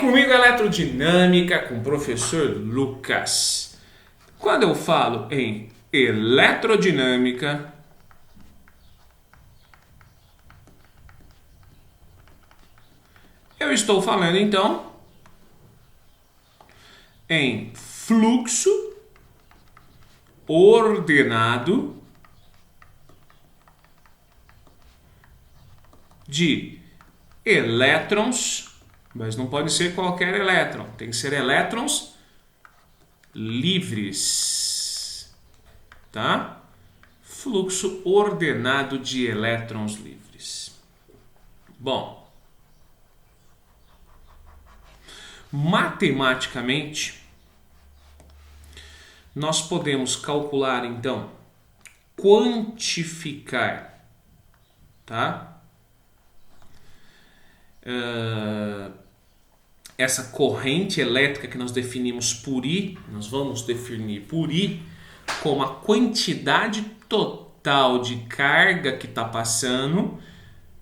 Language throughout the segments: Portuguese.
comigo Eletrodinâmica com o professor Lucas. Quando eu falo em eletrodinâmica, eu estou falando então em fluxo ordenado de elétrons, mas não pode ser qualquer elétron, tem que ser elétrons livres, tá? Fluxo ordenado de elétrons livres. Bom, matematicamente, nós podemos calcular então, quantificar, tá? Essa corrente elétrica que nós definimos por I, nós vamos definir por I como a quantidade total de carga que está passando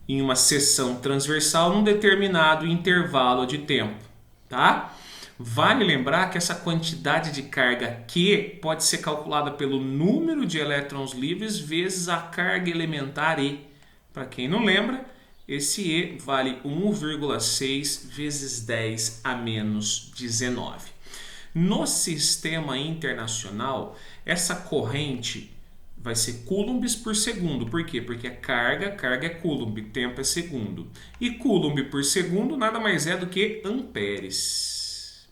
em uma seção transversal num determinado intervalo de tempo, tá? Vale lembrar que essa quantidade de carga Q pode ser calculada pelo número de elétrons livres vezes a carga elementar E. Para quem não lembra, esse E vale 1,6 vezes 10 a menos 19. No sistema internacional, essa corrente vai ser coulombs por segundo. Por quê? Porque a carga é coulomb, tempo é segundo. E coulomb por segundo nada mais é do que amperes.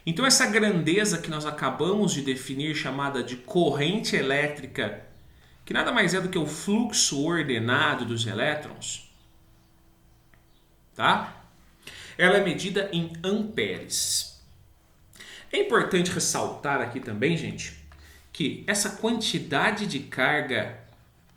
Então essa grandeza que nós acabamos de definir, chamada de corrente elétrica, que nada mais é do que o fluxo ordenado dos elétrons, tá? Ela é medida em amperes. É importante ressaltar aqui também, gente, que essa quantidade de carga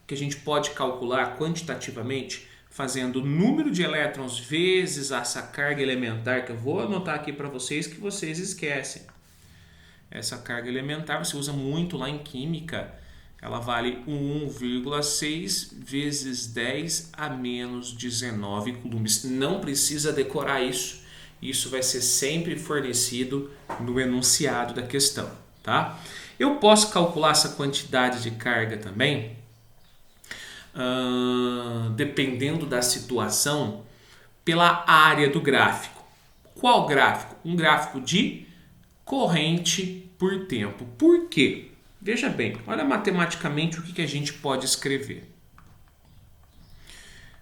que a gente pode calcular quantitativamente, fazendo o número de elétrons vezes essa carga elementar, que eu vou anotar aqui para vocês que vocês esquecem. Essa carga elementar você usa muito lá em química. Ela vale 1,6 vezes 10 a menos 19 coulombs. Não precisa decorar isso. Isso vai ser sempre fornecido no enunciado da questão, tá? Eu posso calcular essa quantidade de carga também, dependendo da situação, pela área do gráfico. Qual gráfico? Um gráfico de corrente por tempo. Por quê? Veja bem, olha matematicamente o que a gente pode escrever.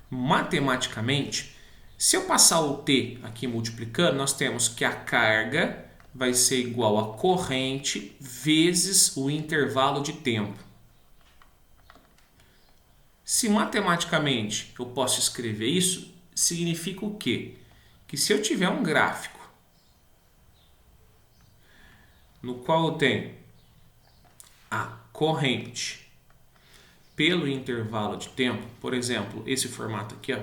Matematicamente, se eu passar o T aqui multiplicando, nós temos que a carga vai ser igual a corrente vezes o intervalo de tempo. Se matematicamente eu posso escrever isso, significa o quê? Que se eu tiver um gráfico no qual eu tenho a corrente pelo intervalo de tempo, por exemplo, esse formato aqui, ó,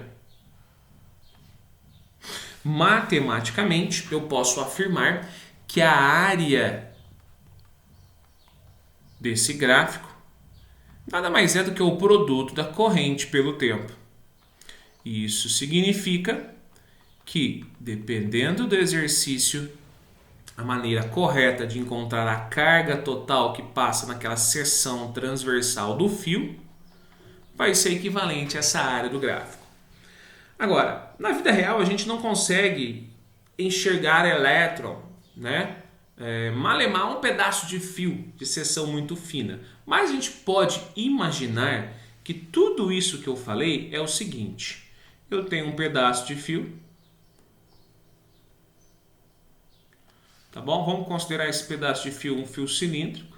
matematicamente eu posso afirmar que a área desse gráfico nada mais é do que o produto da corrente pelo tempo. Isso significa que, dependendo do exercício, a maneira correta de encontrar a carga total que passa naquela seção transversal do fio vai ser equivalente a essa área do gráfico. Agora, na vida real a gente não consegue enxergar elétron, né? Malemar um pedaço de fio de seção muito fina. Mas a gente pode imaginar que tudo isso que eu falei é o seguinte. Eu tenho um pedaço de fio. Tá bom? Vamos considerar esse pedaço de fio um fio cilíndrico.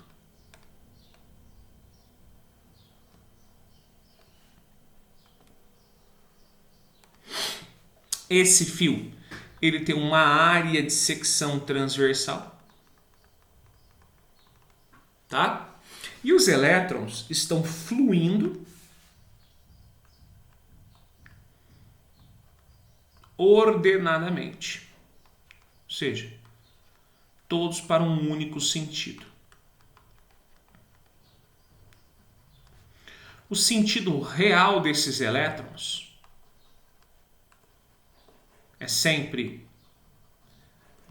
Esse fio, ele tem uma área de secção transversal. Tá? E os elétrons estão fluindo ordenadamente. Ou seja, todos para um único sentido. O sentido real desses elétrons é sempre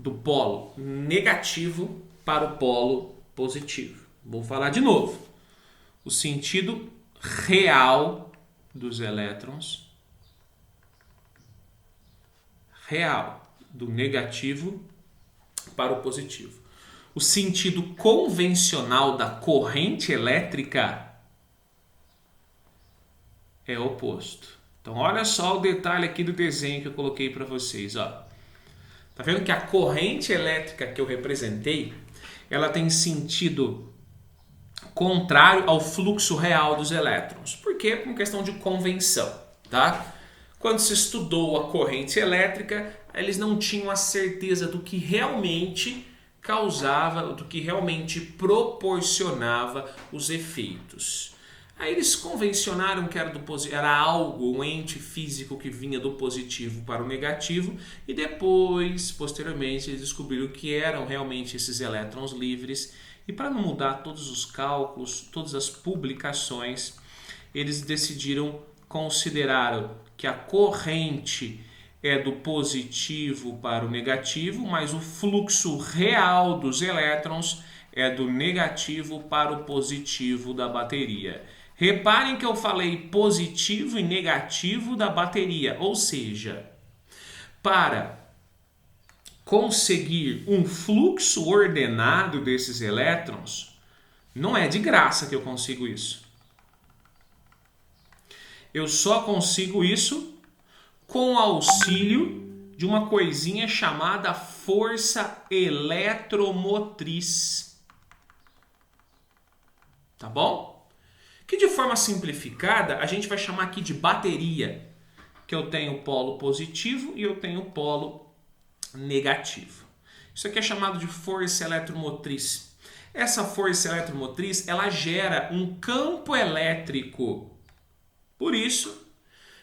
do polo negativo para o polo positivo. Vou falar de novo. O sentido real dos elétrons, real, do negativo para o positivo. O sentido convencional da corrente elétrica é oposto. Então, olha só o detalhe aqui do desenho que eu coloquei para vocês. Ó. Tá vendo que a corrente elétrica que eu representei, ela tem sentido contrário ao fluxo real dos elétrons. Por quê? Por uma questão de convenção, tá? Quando se estudou a corrente elétrica, eles não tinham a certeza do que realmente causava, do que realmente proporcionava os efeitos. Aí eles convencionaram que era algo, um ente físico que vinha do positivo para o negativo, e depois, posteriormente, eles descobriram que eram realmente esses elétrons livres. E para não mudar todos os cálculos, todas as publicações, eles decidiram considerar que a corrente é do positivo para o negativo, mas o fluxo real dos elétrons é do negativo para o positivo da bateria. Reparem que eu falei positivo e negativo da bateria, ou seja, para conseguir um fluxo ordenado desses elétrons, não é de graça que eu consigo isso. Eu só consigo isso com o auxílio de uma coisinha chamada força eletromotriz. Tá bom? Que de forma simplificada a gente vai chamar aqui de bateria, que eu tenho o polo positivo e eu tenho o polo negativo. Isso aqui é chamado de força eletromotriz. Essa força eletromotriz, ela gera um campo elétrico. Por isso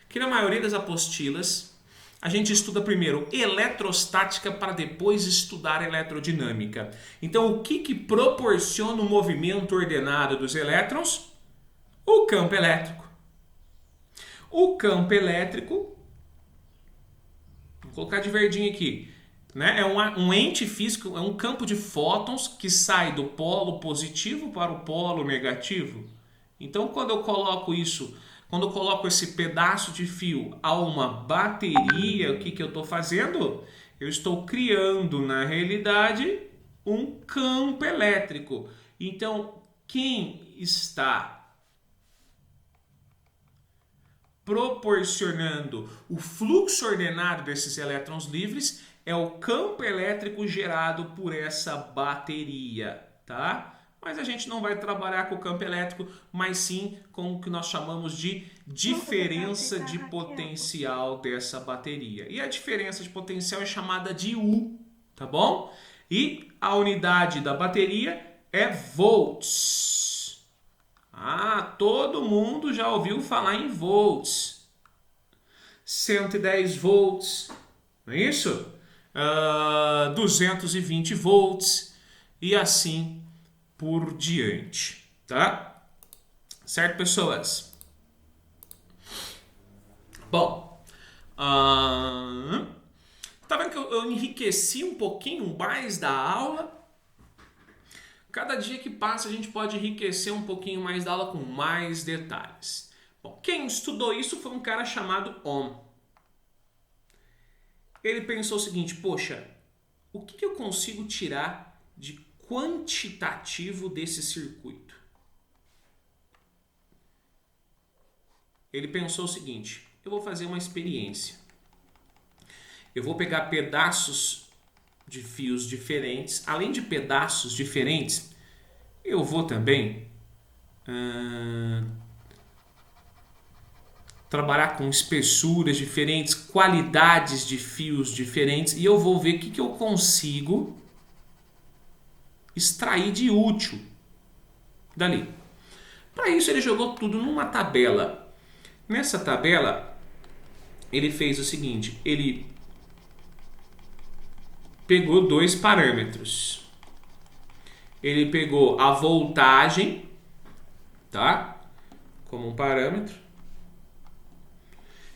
que na maioria das apostilas a gente estuda primeiro eletrostática para depois estudar eletrodinâmica. Então, o que proporciona o movimento ordenado dos elétrons? O campo elétrico. O campo elétrico, vou colocar de verdinho aqui, né? É um ente físico, é um campo de fótons que sai do polo positivo para o polo negativo. Então, quando eu coloco esse pedaço de fio a uma bateria, o que eu estou fazendo? Eu estou criando, na realidade, um campo elétrico. Então, quem está proporcionando o fluxo ordenado desses elétrons livres é o campo elétrico gerado por essa bateria, tá? Mas a gente não vai trabalhar com o campo elétrico, mas sim com o que nós chamamos de diferença de potencial dessa bateria. E a diferença de potencial é chamada de U, tá bom? E a unidade da bateria é volts. Ah, todo mundo já ouviu falar em volts. 110 volts, não é isso? 220 volts e assim por diante, tá? Certo, pessoas? Bom, tá vendo que eu enriqueci um pouquinho mais da aula? Cada dia que passa a gente pode enriquecer um pouquinho mais da aula com mais detalhes. Bom, quem estudou isso foi um cara chamado Ohm. Ele pensou o seguinte, poxa, o que eu consigo tirar de quantitativo desse circuito? Ele pensou o seguinte, eu vou fazer uma experiência. Eu vou pegar pedaços de fios diferentes. Além de pedaços diferentes, eu vou também trabalhar com espessuras diferentes, qualidades de fios diferentes, e eu vou ver o que eu consigo extrair de útil dali. Para isso ele jogou tudo numa tabela. Nessa tabela ele fez o seguinte, ele pegou dois parâmetros. Ele pegou a voltagem, tá? Como um parâmetro.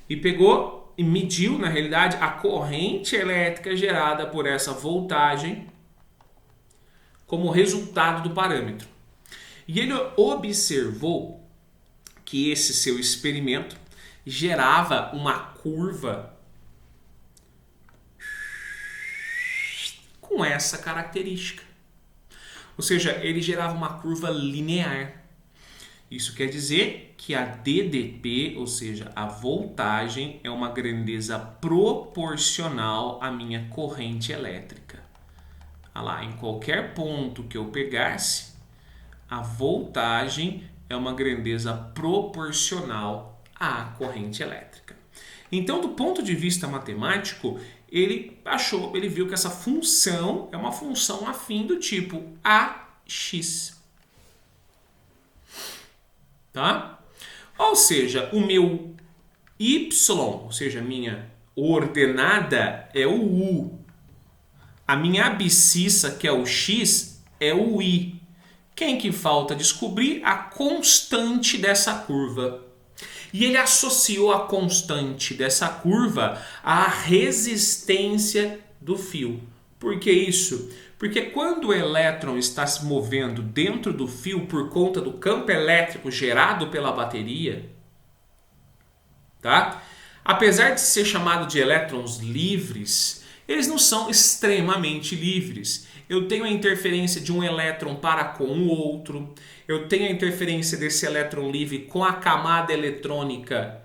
E pegou e mediu, na realidade, a corrente elétrica gerada por essa voltagem como resultado do parâmetro. E ele observou que esse seu experimento gerava uma curva com essa característica. Ou seja, ele gerava uma curva linear. Isso quer dizer que a DDP, ou seja, a voltagem, é uma grandeza proporcional à minha corrente elétrica. Olha lá, em qualquer ponto que eu pegasse, a voltagem é uma grandeza proporcional à corrente elétrica. Então, do ponto de vista matemático, ele viu que essa função é uma função afim do tipo AX. Tá? Ou seja, o meu Y, ou seja, a minha ordenada é o U. A minha abscissa, que é o X, é o I. Quem que falta descobrir? A constante dessa curva. E ele associou a constante dessa curva à resistência do fio. Por que isso? Porque quando o elétron está se movendo dentro do fio por conta do campo elétrico gerado pela bateria, tá? Apesar de ser chamado de elétrons livres, eles não são extremamente livres. Eu tenho a interferência de um elétron para com o outro, eu tenho a interferência desse elétron livre com a camada eletrônica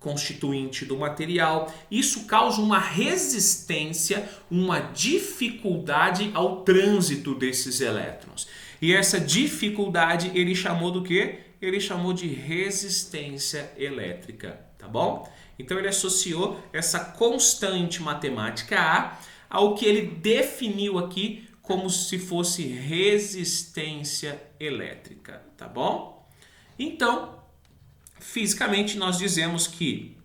constituinte do material. Isso causa uma resistência, uma dificuldade ao trânsito desses elétrons. E essa dificuldade ele chamou do quê? Ele chamou de resistência elétrica, tá bom? Então ele associou essa constante matemática A ao que ele definiu aqui como se fosse resistência elétrica, tá bom? Então, fisicamente nós dizemos que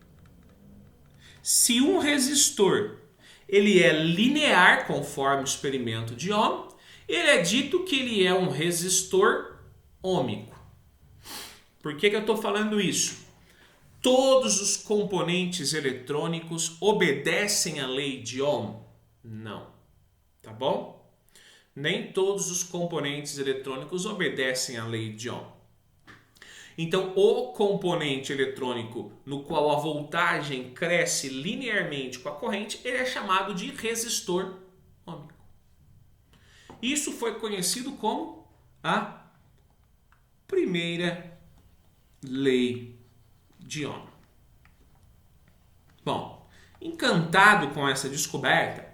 se um resistor ele é linear conforme o experimento de Ohm, ele é dito que ele é um resistor ôhmico. Por que eu estou falando isso? Todos os componentes eletrônicos obedecem à lei de Ohm? Não. Tá bom? Nem todos os componentes eletrônicos obedecem à lei de Ohm. Então, o componente eletrônico no qual a voltagem cresce linearmente com a corrente, ele é chamado de resistor ôhmico. Isso foi conhecido como a primeira lei de Ohm. Bom, encantado com essa descoberta,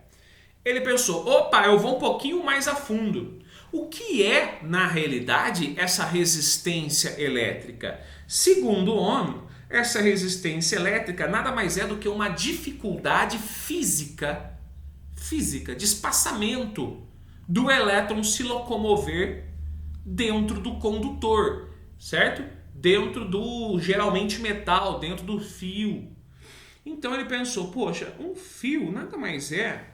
ele pensou, opa, eu vou um pouquinho mais a fundo. O que é, na realidade, essa resistência elétrica? Segundo Ohm, essa resistência elétrica nada mais é do que uma dificuldade física, de espaçamento do elétron se locomover dentro do condutor, certo? Dentro do, geralmente, metal, dentro do fio. Então ele pensou, poxa, um fio nada mais é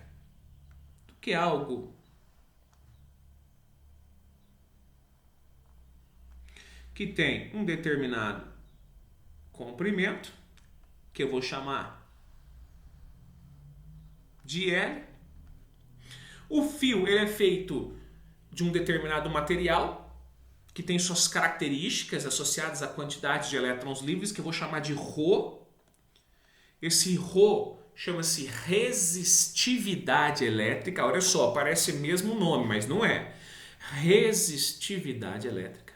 do que algo que tem um determinado comprimento, que eu vou chamar de L. O fio ele é feito de um determinado material, que tem suas características associadas à quantidade de elétrons livres, que eu vou chamar de ρ. Esse ρ chama-se resistividade elétrica. Olha só, parece mesmo o nome, mas não é. Resistividade elétrica.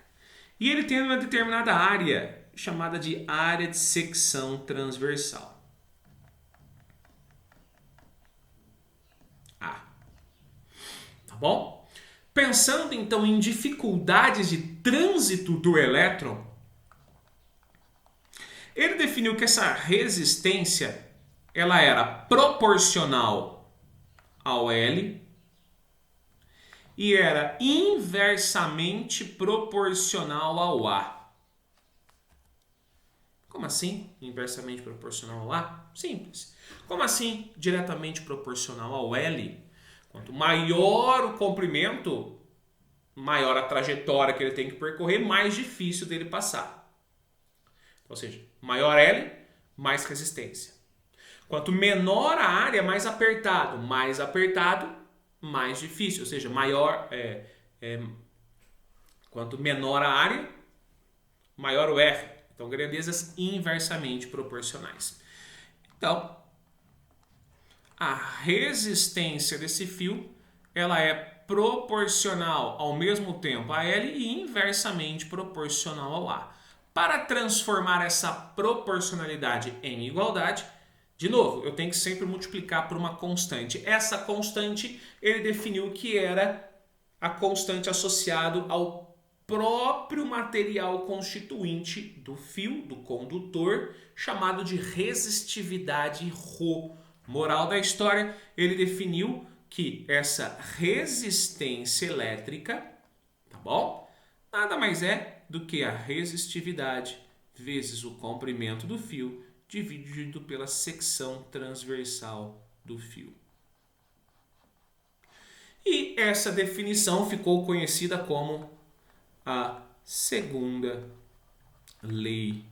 E ele tem uma determinada área, chamada de área de secção transversal. A. Tá bom? Pensando então em dificuldades de trânsito do elétron, ele definiu que essa resistência ela era proporcional ao L e era inversamente proporcional ao A. Como assim inversamente proporcional ao A? Simples. Como assim diretamente proporcional ao L? Quanto maior o comprimento, maior a trajetória que ele tem que percorrer, mais difícil dele passar. Ou seja, maior L, mais resistência. Quanto menor a área, mais apertado. Mais apertado, mais difícil. Ou seja, quanto menor a área, maior o R. Então, grandezas inversamente proporcionais. Então, a resistência desse fio, ela é proporcional ao mesmo tempo a L e inversamente proporcional ao A. Para transformar essa proporcionalidade em igualdade, de novo, eu tenho que sempre multiplicar por uma constante. Essa constante, ele definiu que era a constante associada ao próprio material constituinte do fio, do condutor, chamado de resistividade ρ. Moral da história, ele definiu que essa resistência elétrica, tá bom? Nada mais é do que a resistividade vezes o comprimento do fio dividido pela secção transversal do fio. E essa definição ficou conhecida como a segunda lei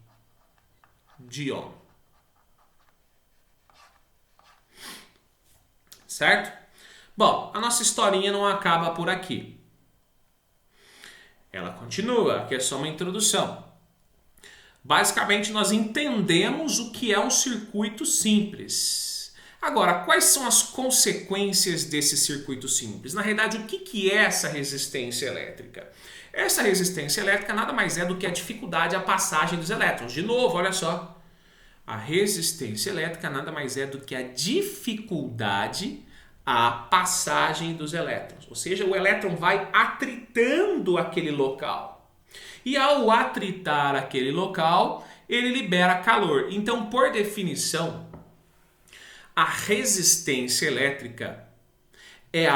de Ohm. Certo? Bom, a nossa historinha não acaba por aqui. Ela continua, aqui é só uma introdução. Basicamente, nós entendemos o que é um circuito simples. Agora, quais são as consequências desse circuito simples? Na realidade, o que é essa resistência elétrica? Essa resistência elétrica nada mais é do que a dificuldade à passagem dos elétrons. De novo, olha só. A resistência elétrica nada mais é do que a dificuldade à passagem dos elétrons. Ou seja, o elétron vai atritando aquele local. E ao atritar aquele local, ele libera calor. Então, por definição, a resistência elétrica é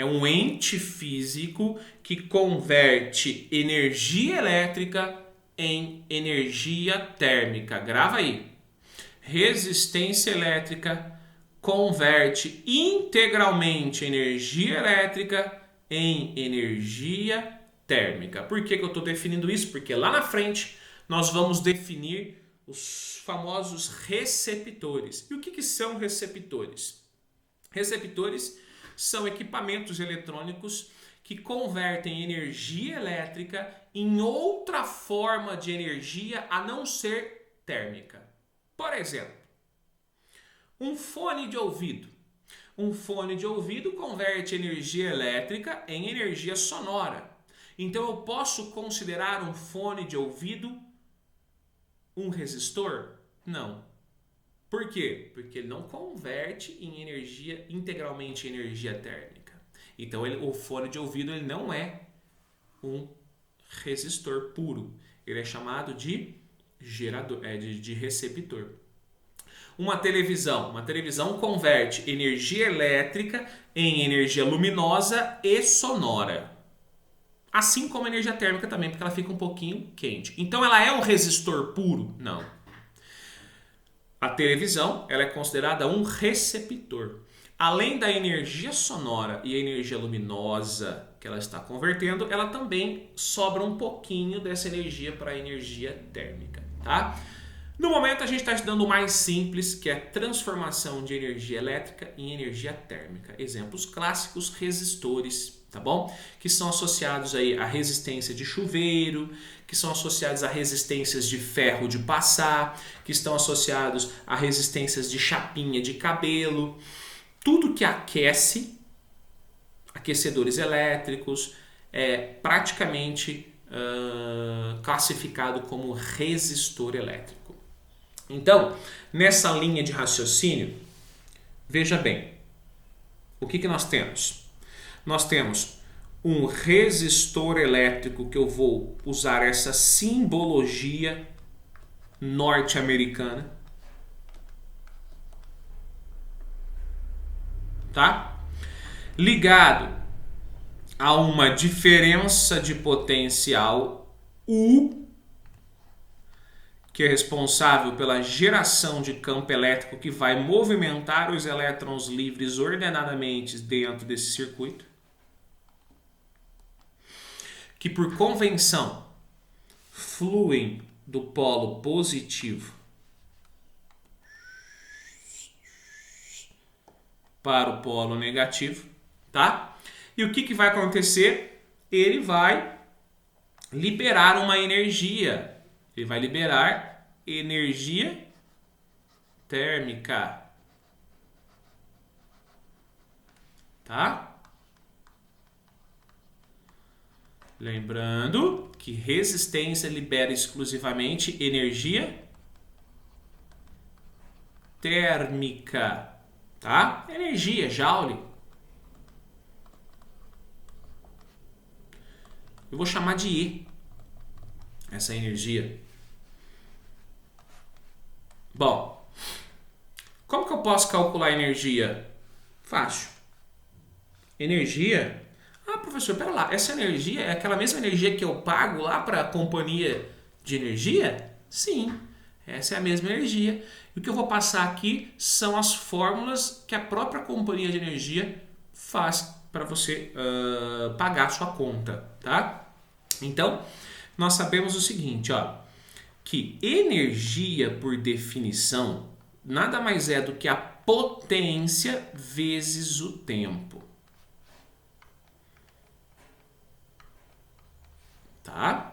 um ente físico que converte energia elétrica em energia térmica. Grava aí. Resistência elétrica converte integralmente energia elétrica em energia térmica. Por que eu estou definindo isso? Porque lá na frente nós vamos definir os famosos receptores. E o que são receptores? Receptores são equipamentos eletrônicos que convertem energia elétrica em outra forma de energia a não ser térmica. Por exemplo, um fone de ouvido. Um fone de ouvido converte energia elétrica em energia sonora. Então eu posso considerar um fone de ouvido um resistor? Não. Por quê? Porque ele não converte em energia integralmente em energia térmica. Então o fone de ouvido ele não é um resistor puro. Ele é chamado de gerador, de receptor. Uma televisão converte energia elétrica em energia luminosa e sonora. Assim como a energia térmica também, porque ela fica um pouquinho quente. Então ela é um resistor puro? Não. A televisão ela é considerada um receptor. Além da energia sonora e a energia luminosa que ela está convertendo, ela também sobra um pouquinho dessa energia para a energia térmica. Tá? No momento a gente está estudando o mais simples, que é a transformação de energia elétrica em energia térmica. Exemplos clássicos, resistores, tá bom? Que são associados aí à resistência de chuveiro, que são associados a resistências de ferro de passar, que estão associados a resistências de chapinha de cabelo. Tudo que aquece, aquecedores elétricos, é praticamente classificado como resistor elétrico. Então, nessa linha de raciocínio, veja bem, o que nós temos? Nós temos um resistor elétrico que eu vou usar essa simbologia norte-americana, tá? Ligado a uma diferença de potencial U, que é responsável pela geração de campo elétrico que vai movimentar os elétrons livres ordenadamente dentro desse circuito, que por convenção fluem do polo positivo para o polo negativo, tá? E o que vai acontecer? Ele vai liberar uma energia. Ele vai liberar energia térmica. Tá? Lembrando que resistência libera exclusivamente energia térmica, tá? Energia, joule. Eu vou chamar de E essa energia. Bom, como que eu posso calcular a energia? Fácil. Energia. Ah, professor, pera lá. Essa energia é aquela mesma energia que eu pago lá para a companhia de energia? Sim, essa é a mesma energia. E o que eu vou passar aqui são as fórmulas que a própria companhia de energia faz para você pagar a sua conta, tá? Então, nós sabemos o seguinte, ó, que energia, por definição, nada mais é do que a potência vezes o tempo. Tá?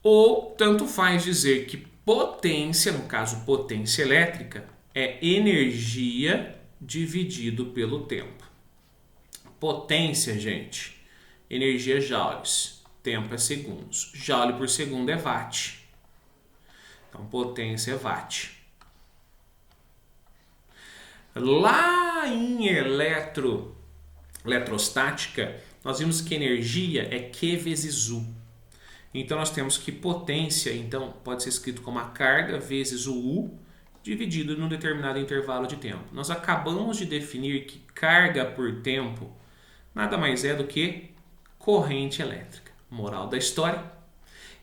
Ou tanto faz dizer que potência, no caso potência elétrica, é energia dividido pelo tempo. Potência, gente, energia joules, tempo é segundos. Joule por segundo é watt. Então, potência é watt. Lá em eletrostática, nós vimos que energia é Q vezes U. Então, nós temos que potência, então, pode ser escrito como a carga vezes o U, dividido num determinado intervalo de tempo. Nós acabamos de definir que carga por tempo nada mais é do que corrente elétrica. Moral da história.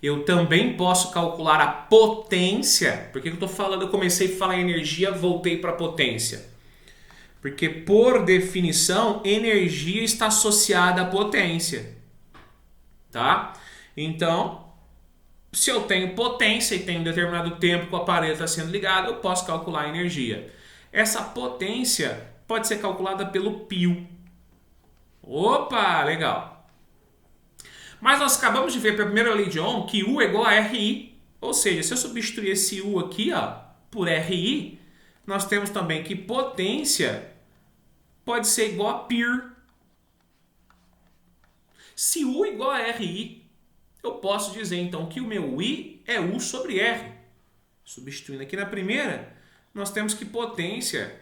Eu também posso calcular a potência. Por que eu estou falando? Eu comecei a falar em energia, voltei para a potência. Porque, por definição, energia está associada à potência. Tá? Então, se eu tenho potência e tenho um determinado tempo que o aparelho está sendo ligado, eu posso calcular a energia. Essa potência pode ser calculada pelo pio. Opa, legal. Mas nós acabamos de ver pela primeira lei de Ohm que U é igual a RI. Ou seja, se eu substituir esse U aqui, ó, por RI, nós temos também que potência pode ser igual a π. Se U é igual a RI, eu posso dizer então que o meu I é U sobre R. Substituindo aqui na primeira, nós temos que potência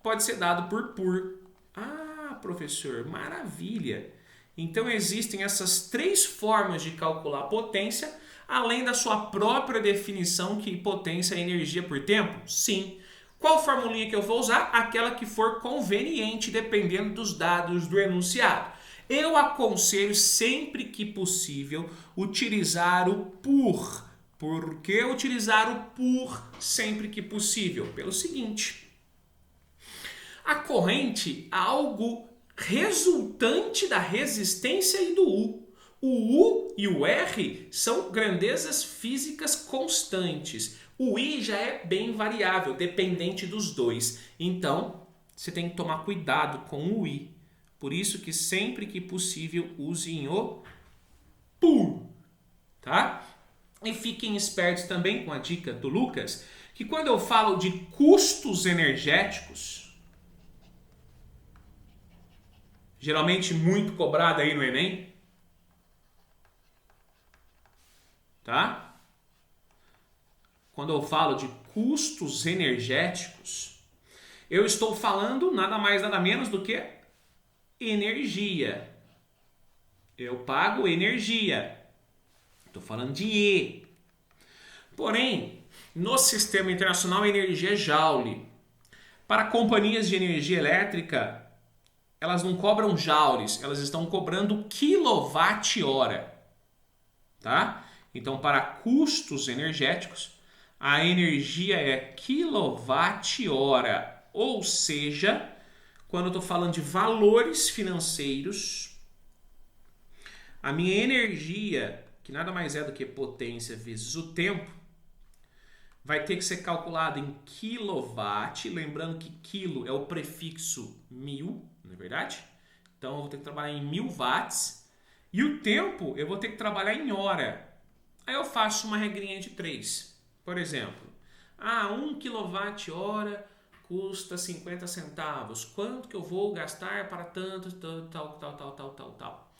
pode ser dado por. Ah, professor, maravilha! Então existem essas três formas de calcular potência, além da sua própria definição que potência é energia por tempo? Sim. Qual formulinha que eu vou usar? Aquela que for conveniente, dependendo dos dados do enunciado. Eu aconselho sempre que possível utilizar o por. Por que utilizar o por sempre que possível? Pelo seguinte: a corrente é algo resultante da resistência e do U. O U e o R são grandezas físicas constantes. O I já é bem variável, dependente dos dois. Então, você tem que tomar cuidado com o I. Por isso que sempre que possível usem o por, tá? E fiquem espertos também com a dica do Lucas, que quando eu falo de custos energéticos, geralmente muito cobrado aí no Enem, tá? Quando eu falo de custos energéticos, eu estou falando nada mais nada menos do que energia. Eu pago energia. Estou falando de E. Porém, no sistema internacional, a energia é joule. Para companhias de energia elétrica, elas não cobram joules, elas estão cobrando quilowatt-hora. Tá? Então, para custos energéticos, a energia é quilowatt-hora. Ou seja, quando eu estou falando de valores financeiros, a minha energia, que nada mais é do que potência vezes o tempo, vai ter que ser calculado em quilowatt, lembrando que quilo é o prefixo 1000, não é verdade? Então eu vou ter que trabalhar em 1000 watts. E o tempo eu vou ter que trabalhar em hora. Aí eu faço uma regrinha de 3. Por exemplo, 1 kWh custa 50 centavos. Quanto que eu vou gastar para tanto, tal.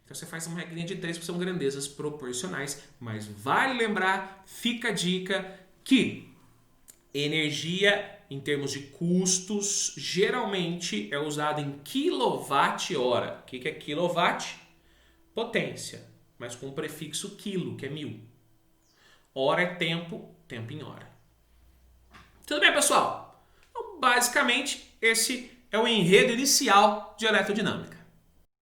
Então você faz uma regrinha de 3, que são grandezas proporcionais. Mas vale lembrar, fica a dica, que energia, em termos de custos, geralmente é usada em quilowatt-hora. O que é quilowatt? Potência, mas com o prefixo quilo, que é 1000. Hora é tempo, tempo em hora. Tudo bem, pessoal? Então, basicamente, esse é o enredo inicial de eletrodinâmica.